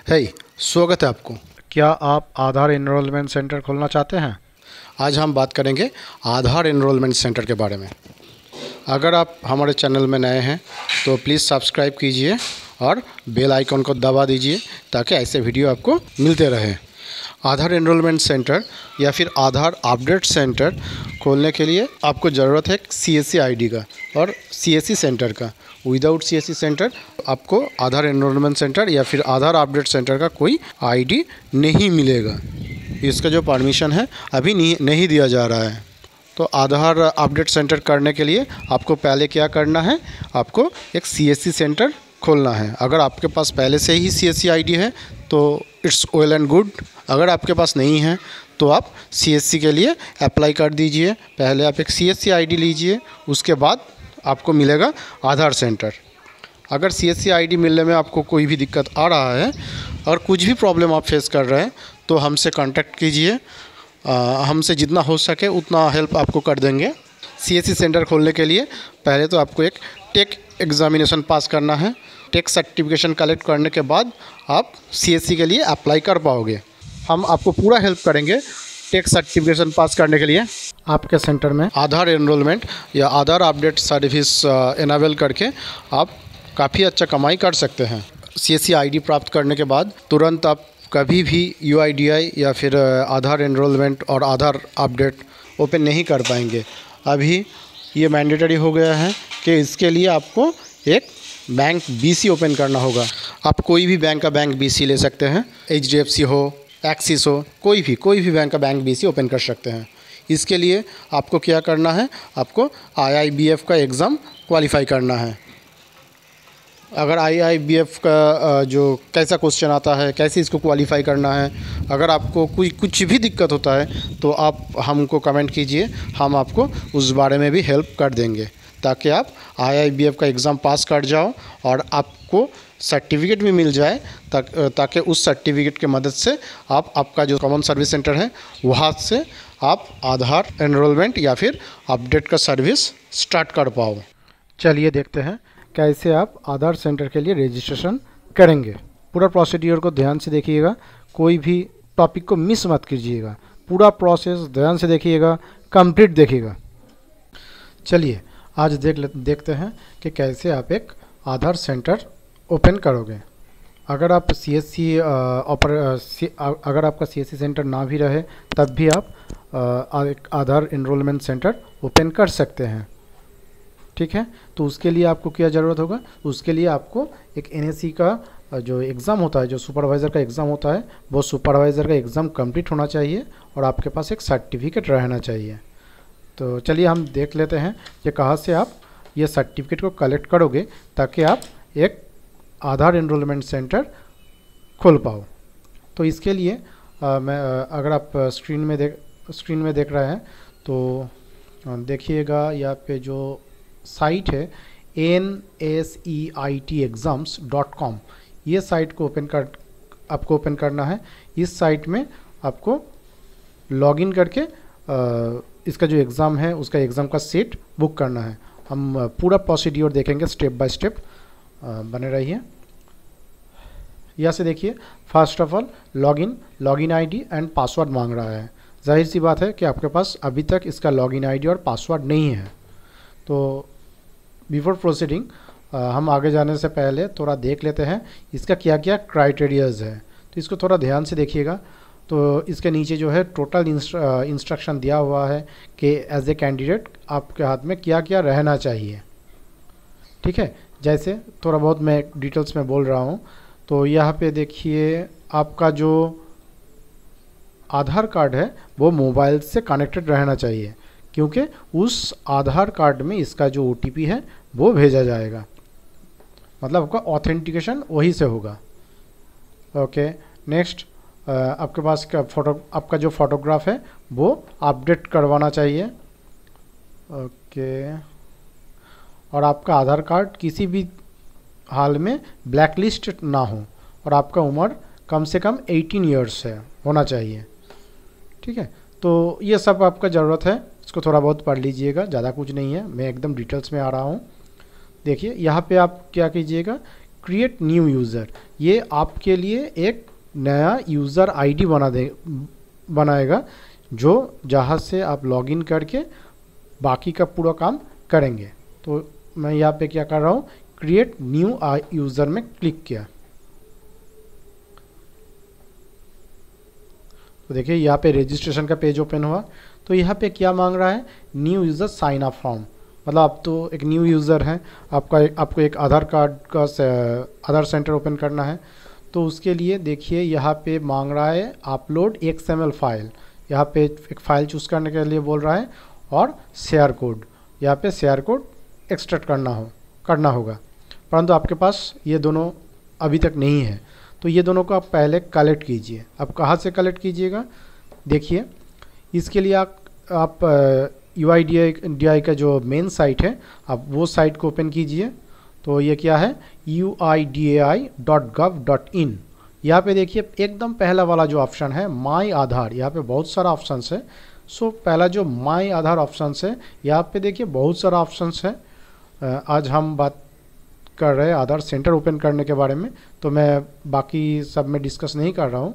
है स्वागत है आपको। क्या आप आधार एनरोलमेंट सेंटर खोलना चाहते हैं? आज हम बात करेंगे आधार एनरोलमेंट सेंटर के बारे में। अगर आप हमारे चैनल में नए हैं तो प्लीज़ सब्सक्राइब कीजिए और बेल आइकन को दबा दीजिए ताकि ऐसे वीडियो आपको मिलते रहे। आधार एनरोलमेंट सेंटर या फिर आधार अपडेट सेंटर खोलने के लिए आपको ज़रूरत है CSC ID का और CSC सेंटर का। विदाउट CSC सेंटर आपको आधार एनरोलमेंट सेंटर या फिर आधार अपडेट सेंटर का कोई ID नहीं मिलेगा। इसका जो परमिशन है अभी नहीं दिया जा रहा है। तो आधार अपडेट सेंटर करने के लिए आपको पहले क्या करना है, आपको एक CSC सेंटर खोलना है। अगर आपके पास पहले से ही CSC ID है तो इट्स वेल एंड गुड। अगर आपके पास नहीं है तो आप CSC के लिए अप्लाई कर दीजिए। पहले आप एक CSC ID लीजिए, उसके बाद आपको मिलेगा आधार सेंटर। अगर CSC ID मिलने में आपको कोई भी दिक्कत आ रहा है और कुछ भी प्रॉब्लम आप फेस कर रहे हैं तो हमसे कांटेक्ट कीजिए। हमसे जितना हो सके उतना हेल्प आपको कर देंगे। CSC सेंटर खोलने के लिए पहले तो आपको एक टेक एग्ज़ामिनेशन पास करना है। टेक सर्टिफिकेशन कलेक्ट करने के बाद आप CSC के लिए अप्लाई कर पाओगे। हम आपको पूरा हेल्प करेंगे टेक सर्टिफिकेशन पास करने के लिए। आपके सेंटर में आधार एनरोलमेंट या आधार अपडेट सर्विस इनेबल करके आप काफ़ी अच्छा कमाई कर सकते हैं। CSC ID प्राप्त करने के बाद तुरंत आप कभी भी UIDI या फिर आधार एनरोलमेंट और आधार अपडेट ओपन नहीं कर पाएंगे। अभी ये मैंडेटरी हो गया है कि इसके लिए आपको एक बैंक BC ओपन करना होगा। आप कोई भी बैंक का बैंक BC ले सकते हैं, HDFC हो, एक्सिस हो, कोई भी बैंक का बैंक BC ओपन कर सकते हैं। इसके लिए आपको क्या करना है, आपको IIBF का एग्ज़ाम क्वालिफ़ाई करना है। अगर IIBF का जो कैसा क्वेश्चन आता है, कैसे इसको क्वालिफ़ाई करना है, अगर आपको कुछ भी दिक्कत होता है तो आप हमको कमेंट कीजिए, हम आपको उस बारे में भी हेल्प कर देंगे ताकि आप IIBF का एग्ज़ाम पास कर जाओ और आपको सर्टिफिकेट भी मिल जाए ताकि उस सर्टिफिकेट की मदद से आप आपका जो कॉमन सर्विस सेंटर है वहाँ से आप आधार एनरोलमेंट या फिर अपडेट का सर्विस स्टार्ट कर पाओ। चलिए देखते हैं कैसे आप आधार सेंटर के लिए रजिस्ट्रेशन करेंगे। पूरा प्रोसीड्यूर को ध्यान से देखिएगा, कोई भी टॉपिक को मिस मत कीजिएगा। पूरा प्रोसेस ध्यान से देखिएगा, कंप्लीट देखिएगा। चलिए आज देखते हैं कि कैसे आप एक आधार सेंटर ओपन करोगे। अगर आप अगर आपका CSC सेंटर ना भी रहे तब भी आप एक आधार एनरोलमेंट सेंटर ओपन कर सकते हैं। ठीक है, तो उसके लिए आपको क्या ज़रूरत होगा, उसके लिए आपको एक NSE का जो एग्ज़ाम होता है, जो सुपरवाइज़र का एग्ज़ाम होता है, वो सुपरवाइज़र का एग्ज़ाम कंप्लीट होना चाहिए और आपके पास एक सर्टिफिकेट रहना चाहिए। तो चलिए हम देख लेते हैं कि कहाँ से आप ये सर्टिफिकेट को कलेक्ट करोगे ताकि आप एक आधार एनरोलमेंट सेंटर खोल पाओ। तो इसके लिए अगर आप स्क्रीन में देख रहे हैं तो देखिएगा, यहाँ पे जो साइट है NSEITexams.com, ये साइट को आपको ओपन करना है। इस साइट में आपको लॉगिन करके इसका जो एग्ज़ाम है उसका एग्ज़ाम का सीट बुक करना है। हम पूरा प्रोसीड्यूर देखेंगे स्टेप बाय स्टेप, बने रहिए। यहाँ से देखिए, first of all login ID and password मांग रहा है। जाहिर सी बात है कि आपके पास अभी तक इसका लॉगिन ID और पासवर्ड नहीं है। तो बिफोर प्रोसीडिंग हम आगे जाने से पहले थोड़ा देख लेते हैं इसका क्या क्या क्राइटेरियाज़ है। तो इसको थोड़ा ध्यान से देखिएगा। तो इसके नीचे जो है टोटल इंस्ट्रक्शन दिया हुआ है कि एज ए कैंडिडेट आपके हाथ में क्या क्या रहना चाहिए। ठीक है, जैसे थोड़ा बहुत मैं डिटेल्स में बोल रहा हूँ। तो यहाँ पे देखिए, आपका जो आधार कार्ड है वो मोबाइल से कनेक्टेड रहना चाहिए, क्योंकि उस आधार कार्ड में इसका जो OTP है वो भेजा जाएगा, मतलब आपका ऑथेंटिकेशन वही से होगा। ओके, नेक्स्ट आपके पास आपका जो फोटोग्राफ है वो अपडेट करवाना चाहिए। ओके, और आपका आधार कार्ड किसी भी हाल में ब्लैक लिस्ट ना हो और आपका उम्र कम से कम 18 ईयर्स है होना चाहिए। ठीक है, तो ये सब आपका ज़रूरत है, इसको थोड़ा बहुत पढ़ लीजिएगा, ज़्यादा कुछ नहीं है, मैं एकदम डिटेल्स में आ रहा हूँ। देखिए यहाँ पे आप क्या कीजिएगा, क्रिएट न्यू यूज़र, ये आपके लिए एक नया यूज़र आईडी बनाएगा जो जहाँ से आप लॉगिन करके बाकी का पूरा काम करेंगे। तो मैं यहाँ पे क्या कर रहा हूँ, क्रिएट न्यू यूज़र में क्लिक किया। तो देखिए यहाँ पे रजिस्ट्रेशन का पेज ओपन हुआ। तो यहाँ पे क्या मांग रहा है, new user sign up form, मतलब आप तो एक न्यू यूज़र हैं, आपको एक आधार कार्ड का आधार सेंटर ओपन करना है। तो उसके लिए देखिए यहाँ पे मांग रहा है अपलोड XML फाइल, यहाँ पे एक फ़ाइल चूज़ करने के लिए बोल रहा है, और शेयर कोड, यहाँ पे शेयर कोड एक्सट्रैक्ट करना होगा, परंतु आपके पास ये दोनों अभी तक नहीं है। तो ये दोनों को आप पहले कलेक्ट कीजिए। आप कहाँ से कलेक्ट कीजिएगा, देखिए इसके लिए आप UIDAI का जो मेन साइट है, आप वो साइट को ओपन कीजिए। तो ये क्या है, uidai.gov.in। यहाँ पे देखिए एकदम पहला वाला जो ऑप्शन है माई आधार, यहाँ पे बहुत सारा ऑप्शंस है। सो पहला जो माई आधार ऑप्शंस है, यहाँ पे देखिए बहुत सारा ऑप्शंस है। आज हम बात कर रहे हैं आधार सेंटर ओपन करने के बारे में, तो मैं बाकी सब में डिस्कस नहीं कर रहा हूँ।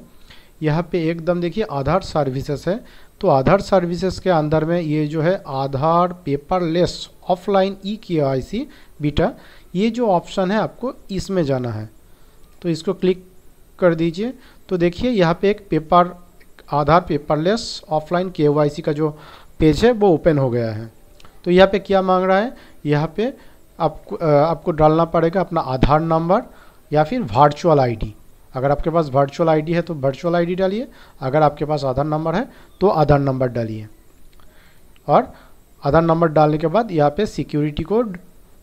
यहाँ पे एकदम देखिए आधार सर्विसेज है। तो आधार सर्विसेज के अंदर में ये जो है आधार पेपरलेस ऑफलाइन eKYC बीटा, ये जो ऑप्शन है आपको इसमें जाना है। तो इसको क्लिक कर दीजिए। तो देखिए यहाँ पे एक आधार पेपरलेस ऑफलाइन KYC का जो पेज है वो ओपन हो गया है। तो यहाँ पे क्या मांग रहा है, यहाँ पे आपको डालना पड़ेगा अपना आधार नंबर या फिर वर्चुअल आईडी। अगर आपके पास वर्चुअल आईडी है तो वर्चुअल आईडी डालिए, अगर आपके पास आधार नंबर है तो आधार नंबर डालिए। और आधार नंबर डालने के बाद यहाँ पे सिक्योरिटी कोड,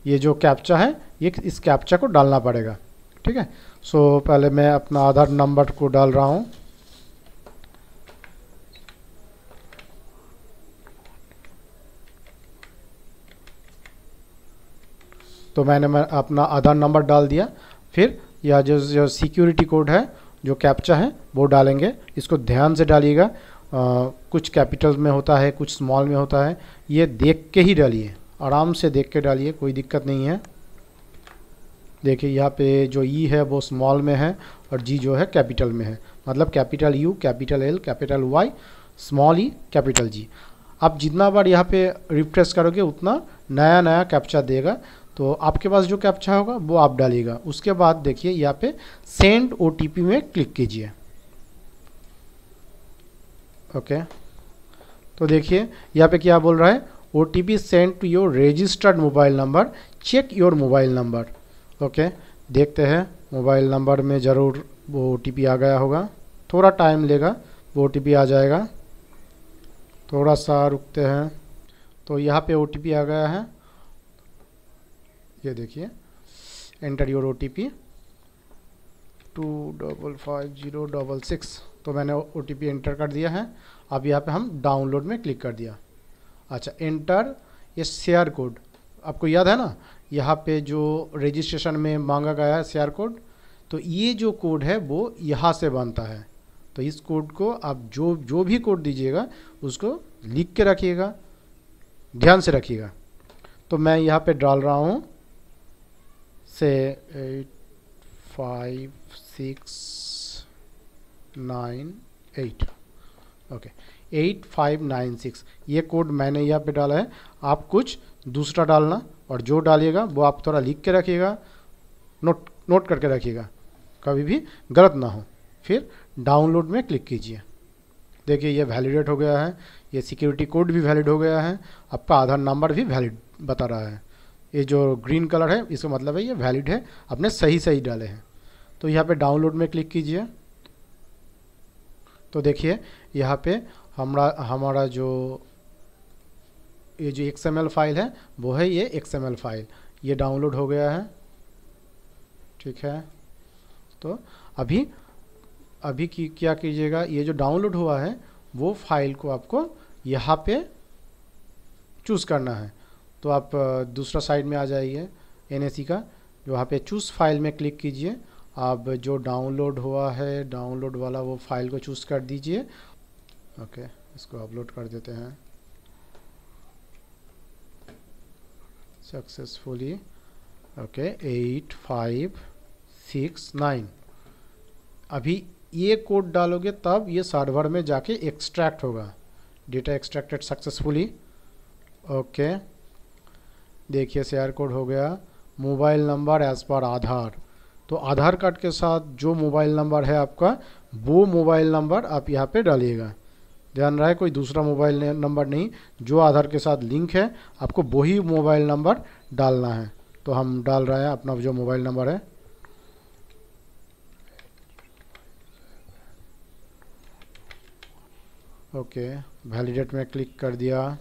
ये जो कैप्चा है, ये इस कैप्चा को डालना पड़ेगा। ठीक है। सो पहले मैं अपना आधार नंबर को डाल रहा हूँ। तो मैंने अपना आधार नंबर डाल दिया। फिर यह जो सिक्योरिटी कोड है, जो कैप्चा है, वो डालेंगे। इसको ध्यान से डालिएगा, कुछ कैपिटल में होता है, कुछ स्मॉल में होता है, ये देख के ही डालिए, आराम से देख के डालिए, कोई दिक्कत नहीं है। देखिए यहाँ पे जो ई है वो स्मॉल में है और जी जो है कैपिटल में है, मतलब capital U, capital L, capital Y, small E, capital G. आप जितना बार यहाँ पे रिफ्रेश करोगे उतना नया नया कैप्चा देगा। तो आपके पास जो कैप्चा होगा वो आप डालिएगा। उसके बाद देखिए यहाँ पे सेंड OTP में क्लिक कीजिए। ओके। तो देखिए यहाँ पे क्या बोल रहा है, OTP send to your registered mobile number, check your mobile number. Okay, देखते हैं मोबाइल नंबर में ज़रूर वो OTP आ गया होगा, थोड़ा टाइम लेगा, वो OTP आ जाएगा, थोड़ा सा रुकते हैं। तो यहाँ पे OTP आ गया है, ये देखिए, एंटर योर OTP 255066। तो मैंने OTP एंटर कर दिया है। अब यहाँ पे हम डाउनलोड में क्लिक कर दिया। अच्छा, एंटर ये शेयर कोड, आपको याद है ना, यहाँ पे जो रजिस्ट्रेशन में मांगा गया है शेयर कोड, तो ये जो कोड है वो यहाँ से बनता है। तो इस कोड को आप जो भी कोड दीजिएगा उसको लिख के रखिएगा, ध्यान से रखिएगा। तो मैं यहाँ पे डाल रहा हूँ से 85698। ओके, 8596 ये कोड मैंने यहाँ पे डाला है। आप कुछ दूसरा डालना, और जो डालिएगा वो आप थोड़ा लिख के रखिएगा, नोट करके रखिएगा, कभी भी गलत ना हो। फिर डाउनलोड में क्लिक कीजिए। देखिए ये वैलिडेट हो गया है, ये सिक्योरिटी कोड भी वैलिड हो गया है, आपका आधार नंबर भी वैलिड बता रहा है। ये जो ग्रीन कलर है इसका मतलब है ये वैलिड है, आपने सही डाले हैं। तो यहाँ पे डाउनलोड में क्लिक कीजिए। तो देखिए यहाँ पे हमारा जो ये जो XML फाइल है वो है ये XML फाइल, ये डाउनलोड हो गया है। ठीक है। तो अभी क्या कीजिएगा, ये जो डाउनलोड हुआ है वो फाइल को आपको यहाँ पे चूज़ करना है। तो आप दूसरा साइड में आ जाइए NAC का, जो वहाँ पे चूज़ फाइल में क्लिक कीजिए। आप जो डाउनलोड हुआ है, डाउनलोड वाला वो फाइल को चूज़ कर दीजिए। ओके, इसको अपलोड कर देते हैं सक्सेसफुली। ओके, 8596 69। अभी ये कोड डालोगे तब ये सर्वर में जाके एक्सट्रैक्ट होगा। Data extracted successfully. ओके, देखिए शेयर कोड हो गया। मोबाइल नंबर एज़ पर आधार, तो आधार कार्ड के साथ जो मोबाइल नंबर है आपका, वो मोबाइल नंबर आप यहाँ पे डालिएगा। ध्यान रहे कोई दूसरा मोबाइल नंबर नहीं, जो आधार के साथ लिंक है आपको वही मोबाइल नंबर डालना है। तो हम डाल रहे हैं अपना जो मोबाइल नंबर है। ओके, वैलिडेट में क्लिक कर दिया,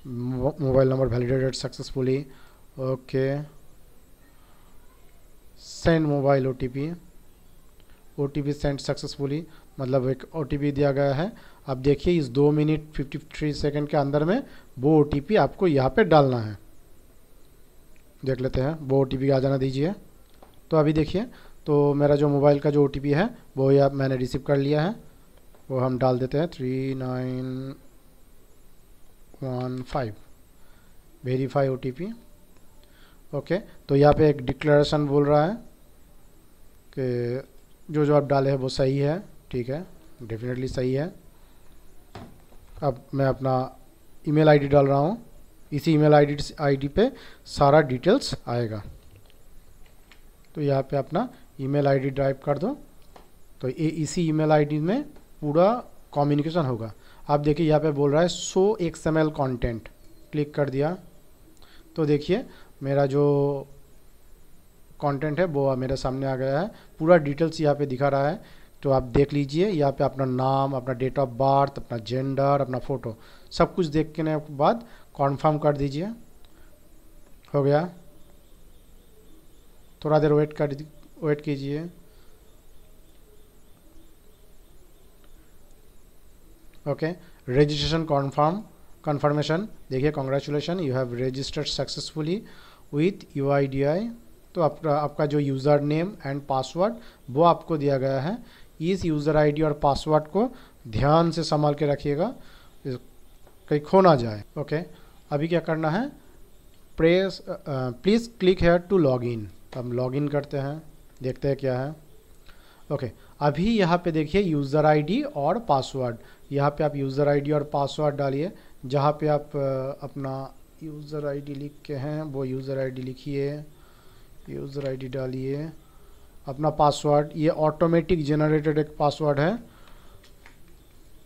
mobile number validated successfully. Okay, send mobile OTP, OTP send successfully, मतलब एक ओटीपी दिया गया है। अब देखिए इस 2 मिनट 53 सेकंड के अंदर में वो ओटीपी आपको यहाँ पे डालना है। देख लेते हैं, वो ओटीपी आ जाना दीजिए। तो अभी देखिए, तो मेरा जो मोबाइल का जो ओटीपी है वो यहाँ मैंने रिसीव कर लिया है, वो हम डाल देते हैं 3915 वेरीफाई ओटीपी। ओके, तो यहाँ पे एक डिक्लेरेशन बोल रहा है कि जो आप डाले हैं वो सही है। ठीक है, डेफिनेटली सही है। अब मैं अपना ईमेल आईडी डाल रहा हूँ, इसी ईमेल आईडी पे सारा डिटेल्स आएगा। तो यहाँ पे अपना ईमेल आईडी टाइप कर दो, तो ये इसी ईमेल आईडी में पूरा कम्युनिकेशन होगा। आप देखिए यहाँ पे बोल रहा है शो XML कंटेंट, क्लिक कर दिया तो देखिए मेरा जो कंटेंट है वो मेरे सामने आ गया है। पूरा डिटेल्स यहाँ पे दिखा रहा है, तो आप देख लीजिए। यहाँ पे अपना नाम, अपना डेट ऑफ बर्थ, अपना जेंडर, अपना फ़ोटो, सब कुछ देखने के बाद कॉन्फर्म कर दीजिए। हो गया, थोड़ा देर वेट कीजिए। ओके, रजिस्ट्रेशन कंफर्मेशन, देखिए congratulation, you have registered successfully with UIDAI। तो आपका जो यूज़र नेम एंड पासवर्ड वो आपको दिया गया है। इस यूज़र आईडी और पासवर्ड को ध्यान से संभाल के रखिएगा, कहीं खो ना जाए। ओके, अभी क्या करना है, please click here to log in. हम लॉग इन करते हैं, देखते हैं क्या है। ओके, अभी यहाँ पे देखिए यूज़र आईडी और पासवर्ड, यहाँ पे आप यूज़र आईडी और पासवर्ड डालिए। जहाँ पे आप अपना यूज़र आईडी लिख के हैं वो यूज़र आईडी लिखिए, यूज़र आईडी डालिए, अपना पासवर्ड, ये ऑटोमेटिक जनरेटेड एक पासवर्ड है,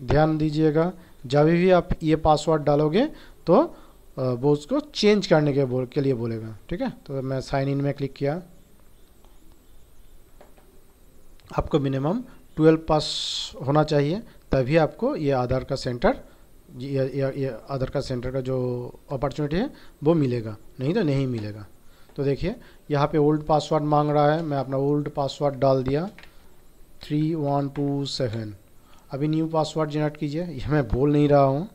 ध्यान दीजिएगा। जब भी आप ये पासवर्ड डालोगे तो वो उसको चेंज करने के लिए बोलेगा। ठीक है, तो मैं साइन इन में क्लिक किया। आपको मिनिमम 12 पास होना चाहिए, तभी आपको ये आधार का सेंटर, ये आधार का सेंटर का जो अपॉर्चुनिटी है वो मिलेगा, नहीं तो नहीं मिलेगा। तो देखिए यहाँ पे ओल्ड पासवर्ड मांग रहा है, मैं अपना ओल्ड पासवर्ड डाल दिया 3127। अभी न्यू पासवर्ड जनरेट कीजिए, ये मैं बोल नहीं रहा हूँ।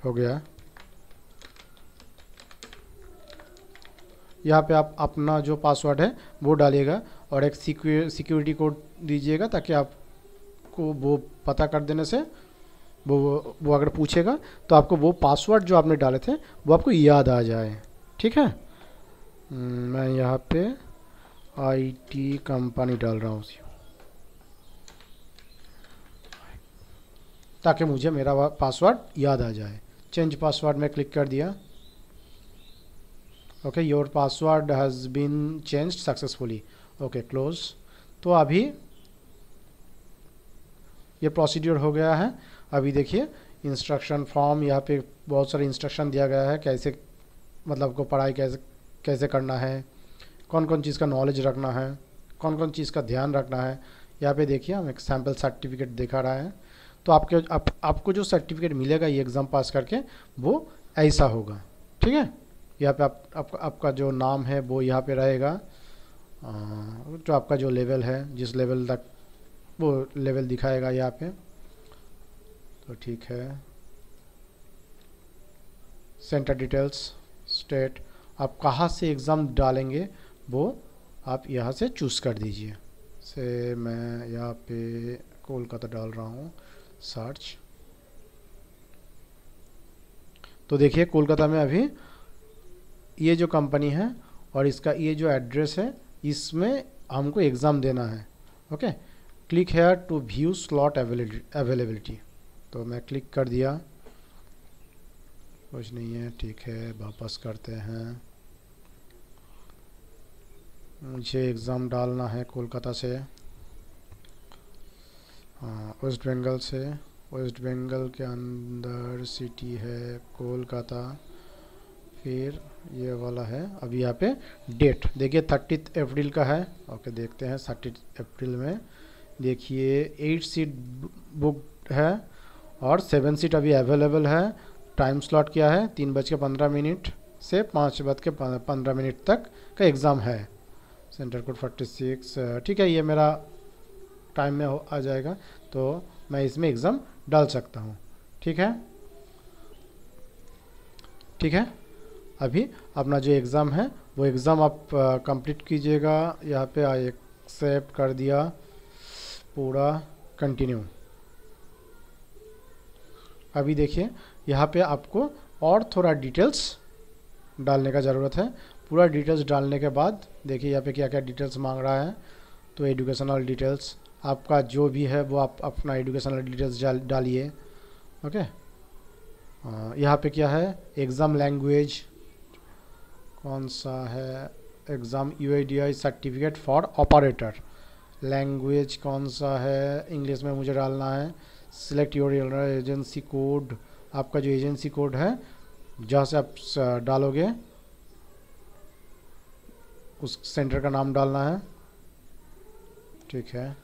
हो गया, यहाँ पे आप अपना जो पासवर्ड है वो डालिएगा और एक सिक्योरिटी कोड दीजिएगा, ताकि आपको वो पता कर देने से वो अगर पूछेगा तो आपको वो पासवर्ड जो आपने डाले थे वो आपको याद आ जाए। ठीक है, मैं यहाँ पे IT कंपनी डाल रहा हूँ ताकि मुझे मेरा पासवर्ड याद आ जाए। चेंज पासवर्ड में क्लिक कर दिया। Okay, your password has been changed successfully. Okay, close. तो अभी ये प्रोसीड्यूर हो गया है। अभी देखिए इंस्ट्रक्शन फॉर्म, यहाँ पे बहुत सारे इंस्ट्रक्शन दिया गया है, कैसे मतलब को पढ़ाई कैसे करना है, कौन कौन चीज़ का नॉलेज रखना है, कौन कौन चीज़ का ध्यान रखना है। यहाँ पे देखिए हम एक सैम्पल सर्टिफिकेट दिखा रहा है। तो आपको जो सर्टिफिकेट मिलेगा ये एग्ज़ाम पास करके वो ऐसा होगा। ठीक है, यहाँ पे आपका जो नाम है वो यहाँ पे रहेगा, जो आपका जो लेवल है, जिस लेवल तक वो लेवल दिखाएगा यहाँ पे। तो ठीक है, सेंटर डिटेल्स, स्टेट, आप कहाँ से एग्ज़ाम डालेंगे वो आप यहाँ से चूज़ कर दीजिए। से मैं यहाँ पे कोलकाता डाल रहा हूँ, सर्च। तो देखिए कोलकाता में अभी ये जो कंपनी है और इसका ये जो एड्रेस है, इसमें हमको एग्ज़ाम देना है। Okay, click here to view slot availability. तो मैं क्लिक कर दिया, कुछ नहीं है, ठीक है, वापस करते हैं। मुझे एग्ज़ाम डालना है कोलकाता से, हाँ वेस्ट बंगाल से। वेस्ट बंगाल के अंदर सिटी है कोलकाता, फिर ये वाला है। अभी यहाँ पे डेट देखिए 30 अप्रैल का है। ओके, देखते हैं 30 अप्रैल में। देखिए 8 सीट बुक है और 7 सीट अभी अवेलेबल है। टाइम स्लॉट क्या है, 3:15 से 5:15 तक का एग्ज़ाम है। सेंटर कोड 46, ठीक है, ये मेरा टाइम में आ जाएगा, तो मैं इसमें एग्ज़ाम डाल सकता हूँ। ठीक है, ठीक है। अभी अपना जो एग्ज़ाम है वो एग्ज़ाम आप कंप्लीट कीजिएगा। यहाँ पे एक्सेप्ट कर दिया, पूरा कंटिन्यू। अभी देखिए यहाँ पे आपको और थोड़ा डिटेल्स डालने का ज़रूरत है। पूरा डिटेल्स डालने के बाद देखिए यहाँ पे क्या क्या डिटेल्स मांग रहा है। तो एजुकेशनल डिटेल्स आपका जो भी है वो आप अपना एजुकेशनल डिटेल्स डालिए। ओके, यहाँ पे क्या है, एग्ज़ाम लैंग्वेज कौन सा है, exam UIDI certificate for operator. Language कौन सा है, इंग्लिश में मुझे डालना है। सिलेक्ट योर एजेंसी कोड, आपका जो एजेंसी कोड है जहाँ से आप डालोगे उस सेंटर का नाम डालना है। ठीक है,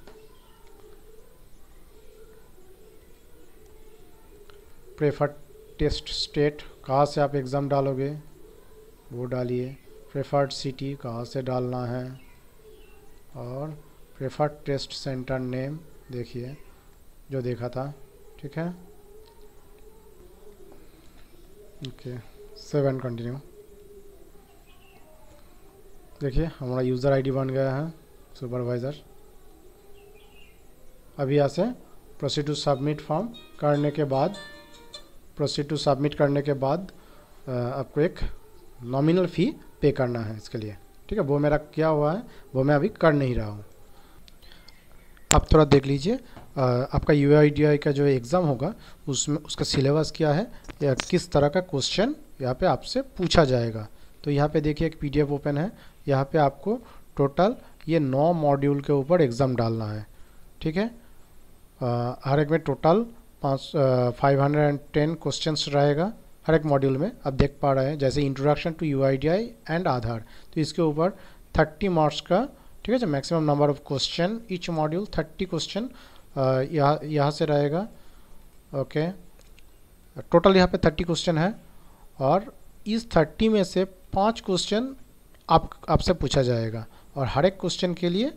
प्रेफर्ड टेस्ट स्टेट, कहाँ से आप एग्ज़ाम डालोगे वो डालिए। प्रेफर्ड सिटी कहाँ से डालना है, और प्रेफर्ड टेस्ट सेंटर नेम देखिए जो देखा था। ठीक है, ओके, 7 कंटिन्यू। देखिए हमारा यूज़र आईडी बन गया है सुपरवाइज़र। अभी यहाँ से प्रोसीड टू सबमिट फॉर्म करने के बाद, आपको एक नॉमिनल फ़ी पे करना है इसके लिए। ठीक है, वो मेरा क्या हुआ है वो मैं अभी कर नहीं रहा हूँ। आप थोड़ा देख लीजिए, आपका UIDI का जो एग्ज़ाम होगा उसमें उसका सिलेबस क्या है या किस तरह का क्वेश्चन यहाँ पे आपसे पूछा जाएगा। तो यहाँ पे देखिए एक PDF ओपन है। यहाँ पे आपको टोटल ये 9 मॉड्यूल के ऊपर एग्ज़ाम डालना है। ठीक है, हर एक में टोटल 510 क्वेश्चंस रहेगा हर एक मॉड्यूल में। आप देख पा रहे हैं जैसे इंट्रोडक्शन टू UIDI एंड आधार, तो इसके ऊपर 30 मार्क्स का, ठीक है, जो maximum number of question each module 30 question यहाँ से रहेगा। ओके, टोटल यहाँ पे 30 क्वेश्चन है और इस 30 में से 5 क्वेश्चन आपसे पूछा जाएगा और हर एक क्वेश्चन के लिए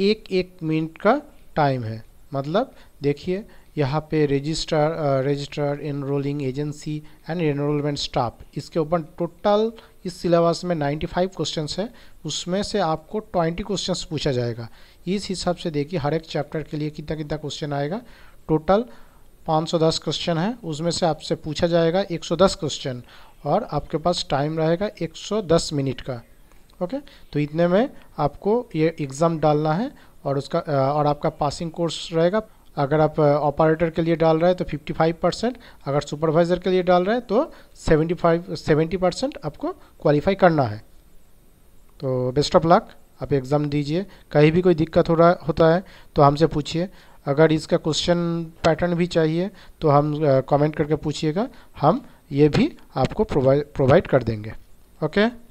1-1 मिनट का टाइम है। मतलब देखिए यहाँ पे registrar, enrolling agency and enrolment staff, इसके ऊपर टोटल इस सिलेबस में 95 क्वेश्चंस है। उसमें से आपको 20 क्वेश्चंस पूछा जाएगा। इस हिसाब से देखिए हर एक चैप्टर के लिए कितना कितना क्वेश्चन आएगा। टोटल 510 क्वेश्चन है, उसमें से आपसे पूछा जाएगा 110 क्वेश्चन और आपके पास टाइम रहेगा 110 मिनट का। ओके, तो इतने में आपको ये एग्ज़ाम डालना है और आपका पासिंग कोर्स रहेगा। अगर आप ऑपरेटर के लिए डाल रहे हैं तो 55%, अगर सुपरवाइज़र के लिए डाल रहे हैं तो 70% आपको क्वालिफाई करना है। तो बेस्ट ऑफ लक, आप एग्ज़ाम दीजिए। कहीं भी कोई दिक्कत होता है तो हमसे पूछिए। अगर इसका क्वेश्चन पैटर्न भी चाहिए तो हम कमेंट करके पूछिएगा, हम ये भी आपको प्रोवाइड कर देंगे। ओके।